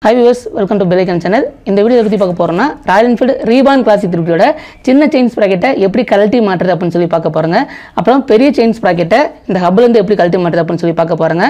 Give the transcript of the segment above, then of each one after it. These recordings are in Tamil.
Hi viewers, welcome to Bell Icon channel. இந்த வீடியோ பத்தி பார்க்க போறோம்னா ராயல் என்ஃபீல்ட் ரீபான் கிளாசிக் 350 ஓட சின்ன செயின் ஸ்ப்ராக்கெட்டை எப்படி கழட்டி மாற்றுறது அப்படினு சொல்லி பார்க்க போறோங்க. அப்புறம் பெரிய செயின் ஸ்ப்ராக்கெட்டை இந்த ஹப்ல இருந்து எப்படி கழட்டி மாற்றுறது அப்படினு சொல்லி பார்க்க போறோங்க.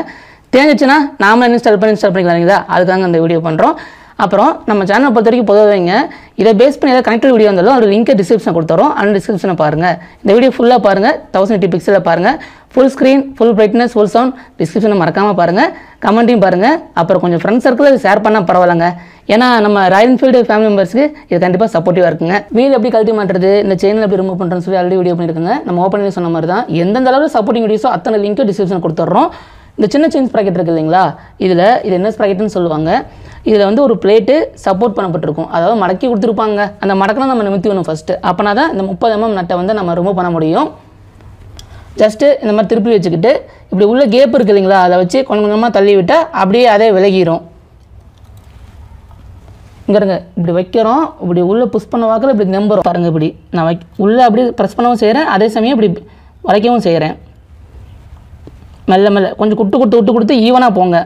தெரிஞ்சிச்சுனா நாம இன்ஸ்டால் பண்ணிக்கலாம்ங்களா? அதுக்காக இந்த வீடியோ பண்றோம். அப்புறம் நம்ம சேனலை பொறுத்த வரைக்கும் பொதுவாக இதை பேஸ் பண்ணி ஏதாவது கனெக்டட் வீடியோ வந்தாலும் ஒரு லிங்க் டிஸ்கிரிப்ஷன் கொடுத்துறோம். அந்த டிஸ்கிரிப்ஷனை பாருங்க. இந்த வீடியோ ஃபுல்லாக பாருங்க. 1080 பிக்சலில் பாருங்க. Full screen, full brightness, full sound. டிஸ்கிரிப்ஷனை மறக்காம பாருங்க. கமெண்ட்டையும் பாருங்க. அப்புறம் கொஞ்சம் ஃப்ரெண்ட்ஸ் சர்க்கிளில் ஷேர் பண்ணால் பரவாயில்லைங்க. ஏன்னா நம்ம ராயல் என்ஃபீல்டு ஃபேமிலி மெம்பர்ஸ்க்கு இது கண்டிப்பாக சப்போர்ட்டிவாக இருக்குங்க. வீல் எப்படி கழட்டி மாட்டுறது, இந்த செயினில் எப்படி ரிமூவ் பண்ணுறதுன்னு சொல்லி ஆல்ரெடி வீடியோ பண்ணியிருக்காங்க. நம்ம ஓப்பன் பண்ணி சொன்ன மாதிரி தான் எந்தெந்த அளவுக்கு சப்போர்ட்டிங் வீடியோஸோ அத்தனை லிங்க் டிஸ்கிரிப்ஷன் கொடுத்துட்றோம். இந்த சின்ன செயின் ஸ்ப்ராக்கெட் இருக்குது இல்லைங்களா, இது என்ன ஸ்ப்ராக்கெட்னு சொல்லுவாங்க. இதில் வந்து ஒரு பிளேட்டு சப்போர்ட் பண்ணப்பட்டிருக்கும். அதாவது மடக்கி கொடுத்துருப்பாங்க. அந்த மடக்கெல்லாம் நம்ம நிமித்தி வேணும் ஃபஸ்ட்டு. அப்போனா தான் இந்த 30 mm நட்டை வந்து நம்ம ரிமூவ் பண்ண முடியும். ஜஸ்ட்டு இந்த மாதிரி திருப்பி வச்சுக்கிட்டு இப்படி உள்ள கேப் இருக்குது இல்லைங்களா, அதை வச்சு கொஞ்சம் கொஞ்சமாக தள்ளி விட்டால் அப்படியே அதே விலகிடும். இங்கே இருங்க, இப்படி வைக்கிறோம். இப்படி உள்ளே புஷ் பண்ண வாக்கில் இப்படி நம்புறோம் பாருங்கள். இப்படி நான் உள்ளே அப்படியே ப்ரெஸ் பண்ணவும் செய்கிறேன், அதே சமயம் இப்படி வளைக்கவும் செய்கிறேன். மெல்ல மெல்ல கொஞ்சம் விட்டு கொடுத்து ஈவனாக போங்க.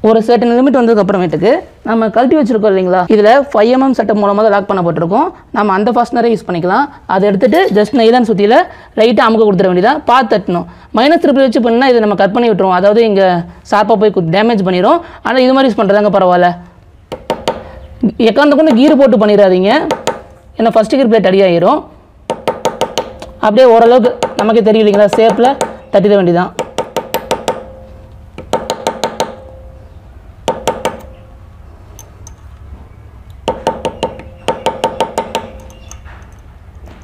ஒரு சர்டன் லிமிட் வந்ததுக்கப்புறமேட்டுக்கு நம்ம கழட்டி வச்சுருக்கோம் இல்லைங்களா, இதில் 5 mm செட்டப் மூலமாக லாக் பண்ணப்பட்டிருக்கோம். நம்ம அந்த ஃபாஸ்ட்னரை யூஸ் பண்ணிக்கலாம். அதை எடுத்துகிட்டு ஜஸ்ட் நெய்தான் சுற்றியில் லைட்டாக அமுக்க கொடுத்துட வேண்டியதான். பார்த்து தட்டணும். -3 வச்சு பண்ணால் இதை நம்ம கட் பண்ணி விட்டுருவோம். அதாவது இங்கே ஷார்ப்பாக போய் டேமேஜ் பண்ணிடும். ஆனால் இது மாதிரி யூஸ் பண்ணுறதாங்க பரவாயில்ல. எக்காந்த கொண்டு கீர் போட்டு பண்ணிடாதீங்க. ஏன்னா ஃபஸ்ட்டு கீர் பிளேட் அடியாயிரும். அப்படியே ஓரளவுக்கு நமக்கே தெரியும் இல்லைங்களா, ஷேப்பில் தட்டிட வேண்டியதான்.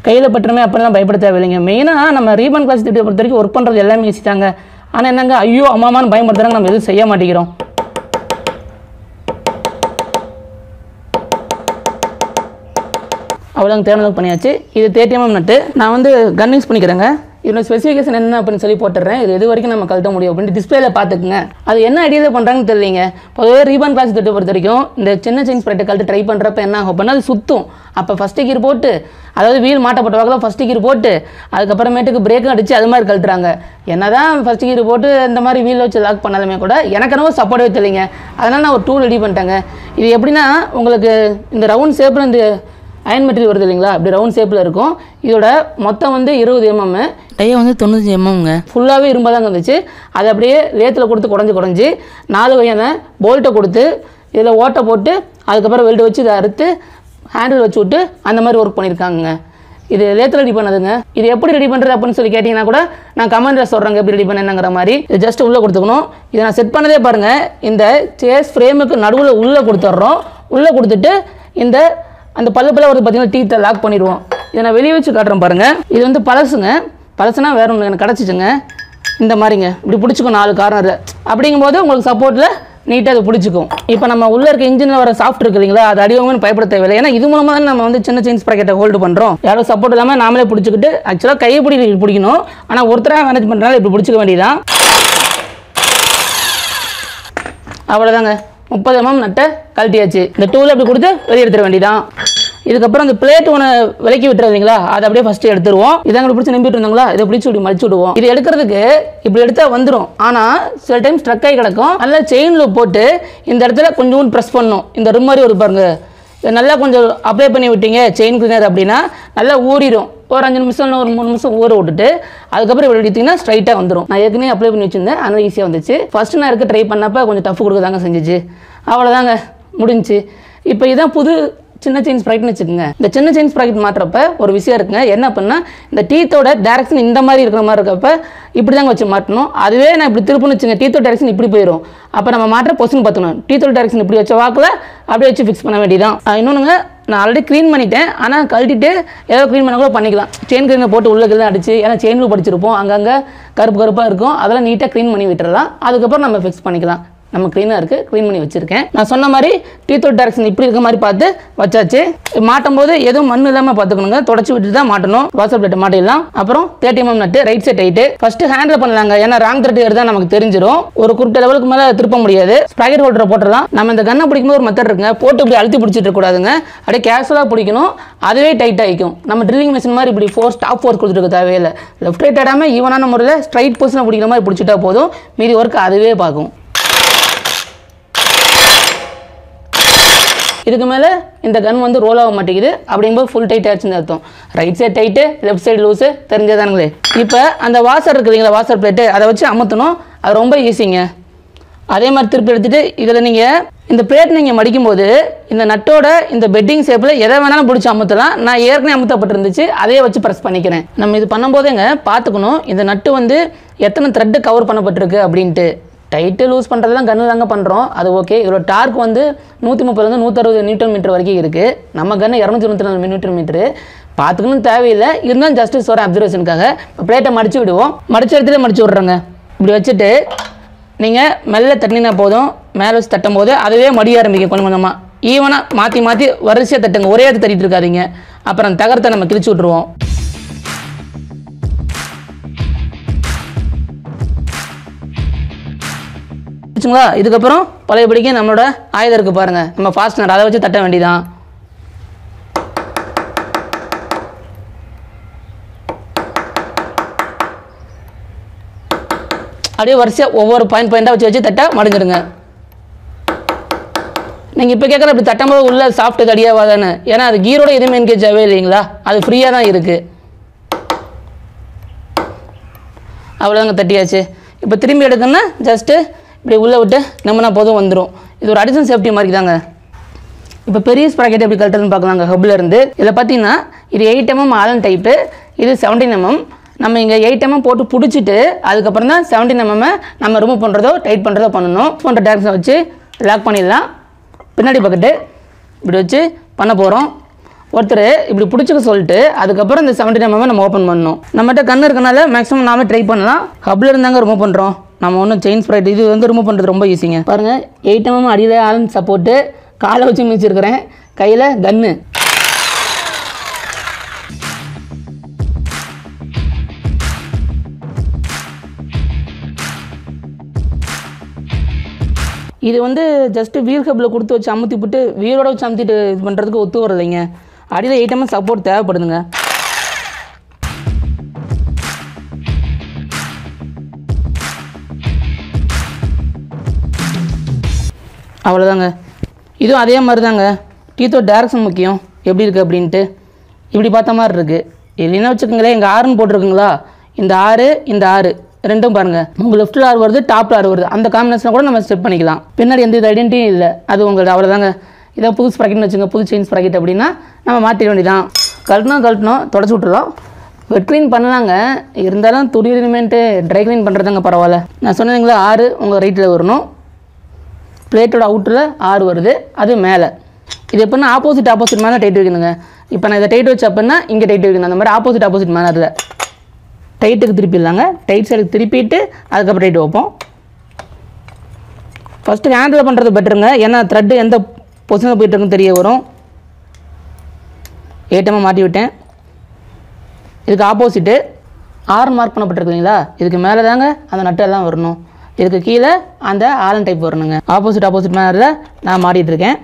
கையில் பட்டுருமே அப்படிலாம் பயப்பட தேவையில்லைங்க. மெயினாக நம்ம ரீபான் கிளாஸ் திட்டத்தை பொறுத்த வரைக்கும் ஒர்க் பண்ணுறது எல்லாமே ஈஸிட்டாங்க. ஆனால் என்னங்க, ஐயோ அம்மாமான்னு பயன்படுத்துகிறாங்க, நம்ம எதுவும் செய்ய மாட்டேங்கிறோம். அவ்வளோங்க, தேர்ந்தெடுப்பு பண்ணியாச்சு. இது 30 mm நட்டு. நான் வந்து கன் யூஸ் பண்ணிக்கிறேங்க. இதோட ஸ்பெசிஃபிகேஷன் என்ன அப்படின்னு சொல்லி போட்டுறேன். இது எது வரைக்கும் நம்ம கழட்ட முடியும் அப்படின்னு டிஸ்பிளேல பார்த்துக்குங்க. அது என்ன ஐடியாவில் பண்ணுறாங்கன்னு தெரியலைங்க. பொதுவாக ரீபான் கிளாஸ் திட்டத்தை பொறுத்த வரைக்கும் இந்த சின்ன செயின் ஸ்ப்ராக்கெட்டை கழட்ட ட்ரை பண்ணுறப்ப என்ன ஆகும் அப்படின்னா அது சுற்றும். அப்போ ஃபஸ்ட்டு கீர் போட்டு, அதாவது வீல் மாட்டப்பட்ட வாக்கில் ஃபஸ்ட்டு கீர் போட்டு அதுக்கப்புறமேட்டுக்கு பிரேக்கும் அடித்து அது மாதிரி கழட்டுறாங்க. என்ன தான் ஃபஸ்ட்டு கீர் போட்டு இந்த மாதிரி வீல் வச்சு லாக் பண்ணாலுமே கூட எனக்கு என்னவோ சப்போர்ட்டே தெரியலைங்க. அதனால் நான் ஒரு டூல் ரெடி பண்ணிட்டேங்க. இது எப்படின்னா, உங்களுக்கு இந்த ரவுண்ட் ஷேப்பில் இந்த அயன் மெட்டீரியல் வருது இல்லைங்களா, இப்படி ரவுண்ட் ஷேப்பில் இருக்கும். இதோட மொத்தம் வந்து 20 mm, டைய வந்து 95 mmங்க. ஃபுல்லாகவே இரும்பாக தாங்க இருந்துச்சு. அதை அப்படியே லேத்தில் கொடுத்து குறைஞ்சி 4 வகையான போல்ட்டை கொடுத்து இதில் ஓட்டை போட்டு அதுக்கப்புறம் வெல்டு வச்சு இதை அறுத்து ஹேண்டில் வச்சு விட்டு அந்த மாதிரி ஒர்க் பண்ணியிருக்காங்க. இது லேத்தில் ரெடி பண்ணதுங்க. இது எப்படி ரெடி பண்ணுறது அப்படின்னு சொல்லி கேட்டிங்கன்னா கூட நான் கமெண்ட்டில் சொல்கிறேங்க எப்படி ரெடி பண்ணேங்கிற மாதிரி. இது ஜஸ்ட் உள்ளே கொடுத்துக்கணும். இதை நான் செட் பண்ணதே பாருங்கள். இந்த சேஸ் ஃப்ரேமுக்கு நடுவில் உள்ளே கொடுத்துட்றோம். உள்ளே கொடுத்துட்டு இந்த அந்த பல்லு ஒரு பார்த்தீங்கன்னா டீத்தை லாக் பண்ணிடுவோம். இதை நான் வெளியே வச்சு காட்டுறேன் பாருங்கள். இது வந்து பழசுனா வேறு ஒன்று எனக்கு கிடச்சிச்சுங்க. இந்த மாதிரிங்க இப்படி பிடிச்சிக்கும் 4 கார்னர். அப்படிங்கும்போது உங்களுக்கு சப்போர்ட்டில் நீட்டாக அது பிடிச்சிக்கும். இப்போ நம்ம உள்ளே இருக்க இன்ஜினில் வர சாஃப்ட் இருக்குது இல்லைங்களா, அது அடிவாங்கன்னு பயப்பட தேவையில்லை. ஏன்னா இது மூலமாக தான் நம்ம வந்து சின்ன செயின் ஸ்ப்ராக்கெட்டை ஹோல்டு பண்ணுறோம். யாரும் சப்போர்ட் இல்லாமல் நாமளே பிடிச்சிக்கிட்டு ஆக்சுவலாக கையை பிடிக்கணும். ஆனால் ஒருத்தராக மேனேஜ் பண்ணுறதுனால இப்படி பிடிச்சிக்க வேண்டியதான். அவ்வளோதாங்க, 30 mm நட்டை கழட்டியாச்சு. இந்த டூவில் அப்படி கொடுத்து வெளியே எடுத்துட வேண்டியதான். இதுக்கப்புறம் அந்த பிளேட் ஒன்று விலக்கி விட்டுறது இல்லைங்களா, அதை அப்படியே ஃபஸ்ட்டு எடுத்துருவோம். இதாங்க பிடிச்சி நம்பிட்டு இருந்தாங்களா, இதை பிடிச்சி இப்படி மடிச்சு விடுவோம். இது எடுக்கிறதுக்கு இப்படி எடுத்தால் வந்துடும். ஆனால் சில டைம் ஸ்ட்ரக் ஆகி கிடக்கும். நல்லா செயின் லூப் போட்டு இந்த இடத்துல கொஞ்சம் ப்ரெஸ் பண்ணணும். இந்த ரிம் மாதிரி ஒரு பாருங்க, இதை நல்லா கொஞ்சம் அப்ளை பண்ணி விட்டீங்க செயின் கிளீனர் அப்படின்னா நல்லா ஊறிடும். ஒரு 5 நிமிஷம் 3 நிமிஷம் ஊற விட்டுட்டு அதுக்கப்புறம் இப்படி எடுத்தீங்கன்னா ஸ்ட்ரைட்டாக வந்துடும். நான் ஏற்கனவே அப்ளை பண்ணி வச்சுருந்தேன், அதனால் ஈஸியாக வந்துச்சு. ஃபஸ்ட்டு நான் ட்ரை பண்ணப்போ கொஞ்சம் டஃப் கொடுக்குதாங்க செஞ்சிச்சு. அவ்வளோதாங்க, முடிஞ்சு. இப்போ இதுதான் புது சின்ன செயின் ஸ்ப்ராக்கெட்னு வச்சுக்கோங்க. இந்த சின்ன செயின் ஸ்ப்ராக்கெட் மாட்டுறப்ப ஒரு விஷயம் இருக்குங்க. என்ன அப்படின்னா, இந்த டீத்தோட டேரக்ஷன் இந்த மாதிரி இருக்கிற மாதிரி இருக்கப்ப இப்படி தாங்க வச்சு மாட்டணும். அதுவே நான் இப்படி திருப்புன்னு வச்சுங்க, டீத்தோட டேரக்ஷன் இப்படி போயிடும். அப்போ நம்ம மாட்டுற பொசிஷன் பார்த்துக்கணும். டீத்தோட டேரக்ஷன் இப்படி வச்ச வாக்கில் அப்படியே வச்சு ஃபிக்ஸ் பண்ண வேண்டியதான். இன்னொன்றுங்க, நான் ஆல்ரெடி க்ளீன் பண்ணிட்டேன். ஆனால் கழட்டிட்டு ஏதோ க்ளீன் பண்ண கூட பண்ணிக்கலாம். செயின் க்ளீனை போட்டு உள்ள கிளீன் அடிச்சு, ஏன்னா செயினில் படிச்சிருப்போம், அங்கங்கே கருப்பாக இருக்கும். அதெல்லாம் நீட்டாக க்ளீன் பண்ணி விட்டுறலாம். அதுக்கப்புறம் நம்ம ஃபிக்ஸ் பண்ணிக்கலாம். நம்ம க்ளீனாக இருக்குது, க்ளீன் பண்ணி வச்சுருக்கேன். நான் சொன்ன மாதிரி டீத்தோட டேரக்ஷன் இப்படி இருக்க மாதிரி பார்த்து வச்சாச்சு. மாட்டும் போது எதுவும் மண் இல்லாமல் பார்த்துக்கணுங்க. தொடச்சி விட்டு தான் மாட்டணும். வாசல் பிளேட் மாட்டிடலாம். அப்புறம் 30 mm nut right side height first handle பண்ணலாங்க. ஏன்னா ராங் த்ரெட் இருந்தால் நமக்கு தெரிஞ்சிடும். ஒரு குறிப்பிட்ட லெவலுக்கு மேலே திருப்ப முடியாது. ஸ்ப்ராக்கெட் ஹோல்டரை போட்டுடலாம். நம்ம இந்த கன்னை பிடிக்கும்போது ஒரு மெத்தட் இருக்குங்க. போட்டு இப்படி அழுத்தி பிடிச்சிட்டு இருக்கக்கூடாதுங்க. அப்படியே கேஷுவலாக பிடிக்கணும். அதுவே டைட் ஆகிக்கும். நம்ம ட்ரில்லிங் மிஷின் மாதிரி இப்படி டாப் ஃபோர்ஸ் கொடுத்துருக்க தேவையில்லை. லெஃப்ட் ரைட் ஆடாமல் ஈவனான முறையில் ஸ்ட்ரைட் பொசிஷனை பிடிக்கிற மாதிரி பிடிச்சிட்டா போதும். மீதி ஒர்க் அதுவே பார்க்கும். இதுக்கு மேலே இந்த கன் வந்து ரோல் ஆக மாட்டேங்குது. அப்படிங்கும்போது ஃபுல் டைட் ஆச்சுன்னு அர்த்தம். Right side tight, left side loose தெரிஞ்சதானுங்களே. இப்போ அந்த வாசர் இருக்குது இல்லைங்களா, வாசர் பிளேட்டு, அதை வச்சு அமுத்தணும். அது ரொம்ப ஈஸிங்க. அதே மாதிரி திருப்பி எடுத்துகிட்டு இதில் நீங்கள் இந்த பிளேட் நீங்கள் மடிக்கும்போது இந்த நட்டோட இந்த பெட்டிங் ஷேப்பில் எதை வேணாலும் பிடிச்சி அமுத்தலாம். நான் ஏற்கனவே அமுத்தப்பட்டிருந்துச்சு, அதையே வச்சு ப்ரெஸ் பண்ணிக்கிறேன். நம்ம இது பண்ணும்போதேங்க பார்த்துக்கணும் இந்த நட்டு வந்து எத்தனை த்ரெட்டு கவர் பண்ணப்பட்டிருக்கு அப்படின்ட்டு. டைட்டு லூஸ் பண்ணுறதுலாம் கன்று தாங்க பண்ணுறோம், அது ஓகே. இதோட டார்க் வந்து 130 160 நியூட்டன் மீட்டர் வரைக்கும் இருக்குது. நம்ம கன்று 224 நியூட்டன் மீட்டரு. பார்த்துக்கணும் தேவையில்லை, இருந்தாலும் ஜஸ்டிஸ் வர அப்சர்வேஷனுக்காக பிளேட்டை மடித்து விடுவோம். மடித்த இடத்துல மடித்து விட்றோங்க. இப்படி வச்சுட்டு நீங்கள் மெல்ல தட்டினா போதும். மேலே வச்சு தட்டும் போது அதுவே மடிய ஆரம்பிக்கும். கொஞ்சம் கொஞ்சமாக ஈவனாக மாற்றி மாற்றி வரிசையாக தட்டுங்க, ஒரே இடத்து தட்டிட்டு இருக்காதிங்க. அப்புறம் தகரத்தை நம்ம கிழிச்சு விட்ருவோம். வச்சுங்களா. இதுக்கப்புறம் பழையபடிக்கு நம்மளோட ஆயுதம் இருக்குது பாருங்கள், நம்ம ஃபாஸ்ட்னர், அதை வச்சு தட்ட வேண்டியதான். அப்படியே வரிசையாக ஒவ்வொரு பாயிண்டாக வச்சு தட்ட மடிஞ்சிடுங்க. நீங்கள் இப்போ கேட்குற அப்படி தட்டும்போது உள்ள சாஃப்ட் தடியாவாதானே, ஏன்னா அது கீரோட எதுவுமே என்கேஜ் ஆகவே இல்லைங்களா, அது ஃப்ரீயாக தான் இருக்குது. அவ்வளோதாங்க, தட்டியாச்சு. இப்போ திரும்பி எடுக்கணும்னா ஜஸ்ட்டு இப்படி உள்ளே விட்டு நம்மனா போதும் வந்துடும். இது ஒரு அடிஷனல் சேஃப்டி மாதிரி தாங்க. இப்போ பெரிய ஸ்ப்ராக்கெட் எப்படி கழட்டுறதுன்னு பார்க்கலாங்க. ஹப்பில் இருந்து இதில் பார்த்தீங்கன்னா இது 8 mm ஆலன் டைப்பு, இது 17 mm. நம்ம இங்கே 8 mm போட்டு பிடிச்சிட்டு அதுக்கப்புறம் தான் 17 mm நம்ம ரிமூவ் பண்ணுறதோ டைட் பண்ணுறதோ பண்ணணும். பண்ணுற டேரக்ஷனை வச்சு லாக் பண்ணிடலாம். பின்னாடி பக்கெட்டு இப்படி வச்சு பண்ண போகிறோம். ஒருத்தர் இப்படி பிடிச்சிக்க சொல்லிட்டு அதுக்கப்புறம் இந்த 17 mm நம்ம ஓப்பன் பண்ணணும். நம்மகிட்ட கன்று இருக்கனால மேக்ஸிமம் நாம ட்ரை பண்ணலாம். ஹப்பில் இருந்தாங்க ரிமூவ் பண்ணுறோம். நம்ம ஒன்றும் செயின் ஸ்ப்ரைட் இது வந்து ரிமூவ் பண்ணுறது ரொம்ப ஈஸிங்க. பாருங்கள், 8 mm அடியில் ஆலன் சப்போர்ட்டு, காலை வச்சு மிதிச்சிருக்கிறேன், கையில் கன்று. இது வந்து ஜஸ்ட்டு வீல் ஹப்பில் கொடுத்து வச்சு அமுத்தி போட்டு வீலோட வச்சு அமுத்திட்டு இது பண்ணுறதுக்கு ஒத்து வரலைங்க. அடியில் 8 mm சப்போர்ட் தேவைப்படுதுங்க. அவ்வளோதாங்க. இதுவும் அதே மாதிரி தாங்க. டீத்தோட டேரக்ஷன் முக்கியம், எப்படி இருக்குது அப்படின்ட்டு. இப்படி பார்த்த மாதிரி இருக்குது. இல்லைன்னா வச்சுக்கோங்களேன், இங்கே 6ன்னு போட்டிருக்குங்களா, இந்த 6 இந்த 6 ரெண்டும் பாருங்கள். உங்கள் லெஃப்ட்டில் 6 வருது, டாப்பில் 6 வருது. அந்த காம்பினேஷனை கூட நம்ம ஸ்டெப் பண்ணிக்கலாம். பின்னாடி எந்த இது ஐடென்டிட்டியும் இல்லை, அது உங்களுக்கு அவ்வளோதாங்க. இதை புது ஸ்ப்ராக்கெட்னு வச்சுங்க, புது செயின் ஸ்ப்ராக்கெட் அப்படின்னா நம்ம மாற்றிட வேண்டியதான். கழட்டணும் தொடச்சி விட்டுறலாம். வெட் க்ளீன் பண்ணலாங்க, இருந்தாலும் துணி ரிமெண்ட்டு ட்ரை க்ளீன் பண்ணுறதுங்க பரவாயில்ல. நான் சொன்னீங்களா 6 உங்கள் ரைட்டில் வரணும், பிளேட்டோட அவுட்டில் 6 வருது, அது மேலே. இது எப்படின்னா ஆப்போசிட் மேலே டைட் வைக்கணுங்க. இப்போ நான் இதை டைட் வச்சு அப்படின்னா இங்கே டைட் வைக்கணும். அந்த மாதிரி ஆப்போசிட் மேலே அதில் டைட்டுக்கு திருப்பிடலாங்க. டைட் சைடுக்கு திருப்பிட்டு அதுக்கப்புறம் டைட் வைப்போம். ஃபஸ்ட்டு ஹேண்டில் பண்ணுறது பெட்டருங்க, ஏன்னா த்ரெட்டு எந்த பொசிஷனில் போய்ட்டுருக்குன்னு தெரிய வரும். 8 mm மாட்டி விட்டேன். இதுக்கு ஆப்போசிட்டு 6 மார்க் பண்ணப்பட்டிருக்குங்களா, இதுக்கு மேலே தாங்க அந்த நட்டு எல்லாம் வரணும். இதுக்கு கீழே அந்த ஆலன் டைப் வரணுங்க. ஆப்போசிட் மேலே நான் மாட்டிகிட்ருக்கேன்.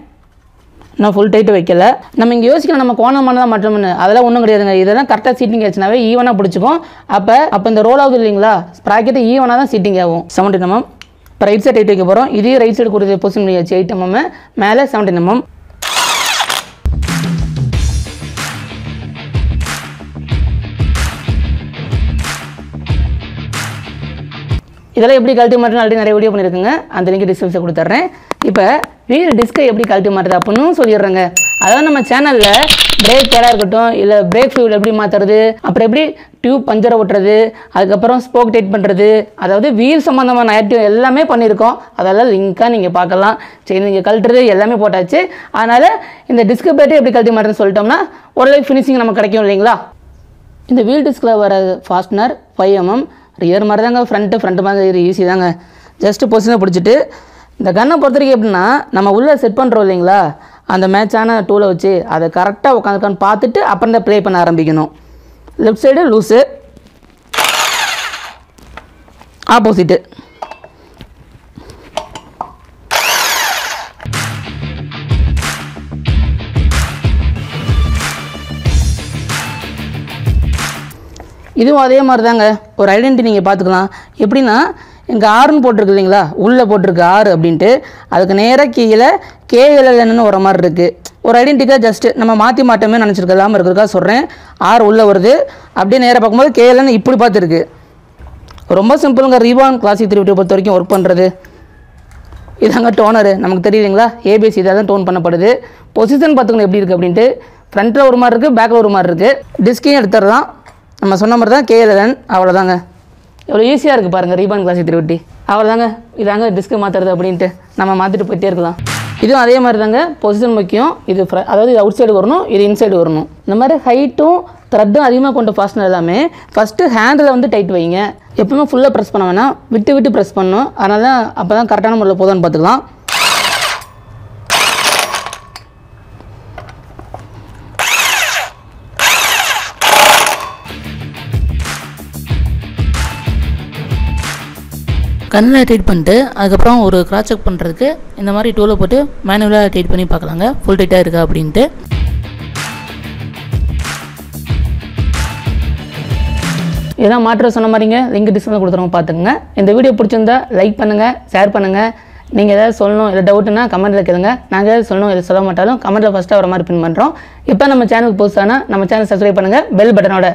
நான் ஃபுல் டைட்டு வைக்கல. நம்ம இங்கே யோசிக்கலாம் நம்ம கோணமான தான் மாற்றோம்னு, அதெல்லாம் ஒன்றும் கிடையாதுங்க. இதெல்லாம் கரெக்டாக சீட்டிங் ஆச்சுனாவே ஈவனாக பிடிச்சிக்கும். அப்போ இந்த ரோல் ஆகுது இல்லைங்களா, ஸ்ப்ராக்கெட்டு ஈவனாக தான் சீட்டிங் ஆகும். 17 mm. இப்போ ரைட் சைடு டைட் வைக்க போகிறோம். இதே ரைட் சைடு கொடுத்த பொசிஷன் பண்ணியாச்சு. 8 mm மேலே 17 mm. இதெல்லாம் எப்படி கழட்டி மாட்டணும் ஆல்ரெடி நிறைய வீடியோ பண்ணியிருக்குங்க, அந்த லிங்க் டிஸ்கிரிப்ஷன் கொடுத்துட்றேன். இப்போ வீல் டிஸ்கை எப்படி கழட்டி மாட்டுறது அப்படின்னு சொல்லிடுறேங்க. அதாவது நம்ம சேனலில் பிரேக் பேடாக இருக்கட்டும், இல்லை பிரேக் ஃபியூல் எப்படி மாற்றுறது, அப்புறம் எப்படி டியூப் பஞ்சரை ஓட்டுறது, அதுக்கப்புறம் ஸ்போக் டைட் பண்ணுறது, அதாவது வீல் சம்மந்தமான ஆக்டிவ் எல்லாமே பண்ணியிருக்கோம். அதெல்லாம் லிங்காக நீங்கள் பார்க்கலாம். சரி, நீங்கள் கழட்டுறது எல்லாமே போட்டாச்சு. அதனால் இந்த டிஸ்க் பேட்டை எப்படி கழட்டி மாட்டுறதுன்னு சொல்லிட்டோம்னா ஓரளவுக்கு ஃபினிஷிங் நமக்கு கிடைக்கும் இல்லைங்களா. இந்த வீல் டிஸ்கில் வர ஃபாஸ்ட்னர் 5 mm. ரியர் மாதிரி தாங்க, ஃப்ரண்ட்டு மாதிரி ஈஸி தாங்க. ஜஸ்ட்டு பொசிஷனை பிடிச்சிட்டு இந்த கன்னை பொறுத்த வரைக்கும் எப்படின்னா நம்ம உள்ளே செட் பண்ணுறோம் இல்லைங்களா, அந்த மேட்சான டூலை வச்சு அதை கரெக்டாக உட்காந்துக்கான்னு பார்த்துட்டு அப்புறம் தான் ப்ளே பண்ண ஆரம்பிக்கணும். Left side loose, opposite. இதுவும் அதே மாதிரி தாங்க, ஒரு ஐடென்டிட்டி நீங்கள் பார்த்துக்கலாம். எப்படின்னா இங்கே ஆறுன்னு போட்டிருக்கு இல்லைங்களா, உள்ளே போட்டிருக்கு ஆறு அப்படின்ட்டு, அதுக்கு நேராக கீழே KLLNன்னு வர மாதிரி இருக்குது. ஒரு ஐடென்டிக்காக ஜஸ்ட்டு நம்ம மாற்றி மாட்டோமே நினச்சிருக்கலாமல் இருக்கிறதுக்காக சொல்கிறேன். ஆறு உள்ளே வருது, அப்படியே நேராக பார்க்கும்போது KLN இப்படி பார்த்துருக்கு. ரொம்ப சிம்பிளுங்க. ரீபான் கிளாசிக் 350 பொறுத்த வரைக்கும் ஒர்க் பண்ணுறது. இதாங்க டோனரு, நமக்கு தெரியுதுங்களா, ஏபிஎஸ் இதாக தான் டோன் பண்ணப்படுது. பொசிஷன் பார்த்துக்கணும் எப்படி இருக்குது அப்படின்ட்டு. ஃப்ரண்ட்டில் ஒரு மாதிரி இருக்குது, பேக்கில் ஒரு மாதிரி இருக்குது. டிஸ்கையும் எடுத்துடலாம், நம்ம சொன்ன மாதிரி தான் KLLN. அவ்வளோதாங்க, எவ்வளோ ஈஸியாக இருக்குது பாருங்கள் ரீபான் கிளாசிக் 350. அவ்வளோதாங்க, இதாங்க டிஸ்க்கு மாற்றுறது அப்படின்ட்டு நம்ம மாற்றிட்டு போயிட்டே இருக்கலாம். இதுவும் அதே மாதிரி தாங்க, பொசிஷன் முக்கியம். இது அதாவது இது அவுட் சைடு வரணும், இது இன்சைடு வரணும். இந்த மாதிரி ஹைட்டும் த்ரெட்டும் அதிகமாக கொண்ட ஃபாஸ்ட்னர் எல்லாமே ஃபஸ்ட்டு ஹேண்டில் வந்து டைட் வைங்க. எப்பவுமே ஃபுல்லாக ப்ரெஸ் பண்ண வேணாம், விட்டு விட்டு ப்ரெஸ் பண்ணணும். அதனால தான் அப்போ தான் கரெக்டான முறையில் போதான்னு பார்த்துக்கலாம். கண்ணில் டைட் பண்ணிட்டு அதுக்கப்புறம் ஒரு கிராஸ் செக் பண்ணுறதுக்கு இந்த மாதிரி டூலை போட்டு மேனுவலாக டைட் பண்ணி பார்க்கலாங்க, ஃபுல் டைட்டாக இருக்கா அப்படின்ட்டு. இதெல்லாம் மாற்ற சொன்ன மாதிரிங்க, லிங்க் டிஸ்கிரிப்ஷனில் கொடுத்துருவோம், பார்த்துக்குங்க. இந்த வீடியோ பிடிச்சிருந்தா லைக் பண்ணுங்கள், ஷேர் பண்ணுங்கள். நீங்கள் எதாவது சொல்லணும், இல்லை டவுட்டுன்னா கமெண்ட்டில் கேளுங்க. நாங்கள் எதாவது சொல்லணும், இல்லை சொல்ல மாட்டாலும் கமெண்ட்டில் ஃபஸ்ட்டாக வர மாதிரி பின் பண்ணுறோம். இப்போ நம்ம சேனலுக்கு புதுசானா நம்ம சேனல் சப்ஸ்கிரைப் பண்ணுங்கள் பெல் பட்டனோட.